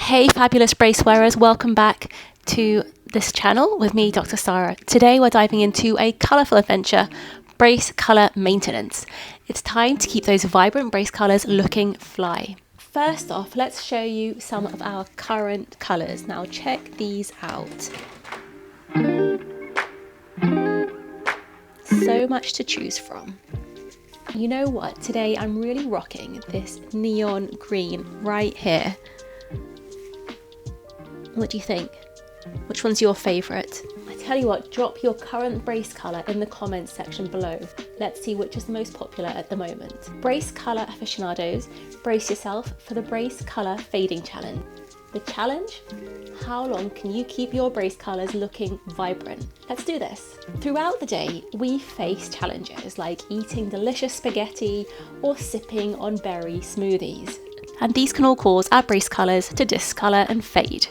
Hey fabulous brace wearers, welcome back to this channel with me, Dr. Sarah. Today we're diving into a colourful adventure, brace colour maintenance. It's time to keep those vibrant brace colours looking fly. First off, let's show you some of our current colours. Now check these out. So much to choose from. You know what? Today I'm really rocking this neon green right here. What do you think? Which one's your favourite? I tell you what, drop your current brace colour in the comments section below. Let's see which is the most popular at the moment. Brace colour aficionados, brace yourself for the brace colour fading challenge. The challenge? How long can you keep your brace colours looking vibrant? Let's do this. Throughout the day, we face challenges like eating delicious spaghetti or sipping on berry smoothies. And these can all cause our brace colours to discolour and fade.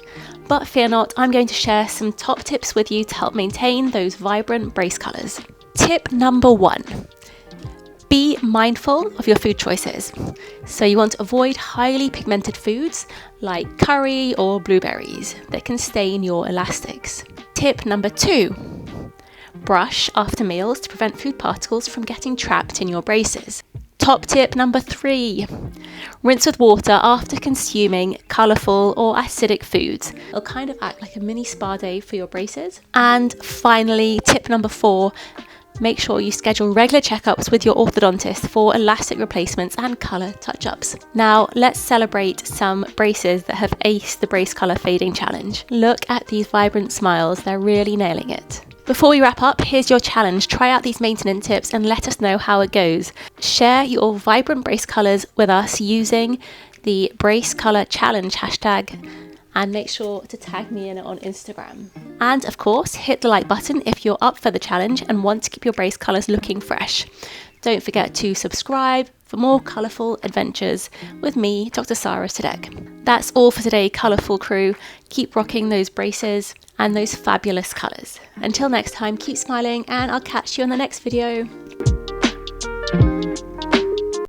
But fear not, I'm going to share some top tips with you to help maintain those vibrant brace colours. Tip number 1. Be mindful of your food choices. So you want to avoid highly pigmented foods like curry or blueberries that can stain your elastics. Tip number 2. Brush after meals to prevent food particles from getting trapped in your braces. Top tip number 3. Rinse with water after consuming colourful or acidic foods. It'll kind of act like a mini spa day for your braces. And finally, tip number 4. Make sure you schedule regular checkups with your orthodontist for elastic replacements and colour touch-ups. Now, let's celebrate some braces that have aced the brace colour fading challenge. Look at these vibrant smiles, they're really nailing it. Before we wrap up, here's your challenge. Try out these maintenance tips and let us know how it goes. Share your vibrant brace colours with us using the Brace Colour Challenge hashtag and make sure to tag me in it on Instagram. And of course, hit the like button if you're up for the challenge and want to keep your brace colours looking fresh. Don't forget to subscribe for more colourful adventures with me, Dr. Sarah Sadek. That's all for today, colourful crew. Keep rocking those braces and those fabulous colours. Until next time, keep smiling and I'll catch you on the next video.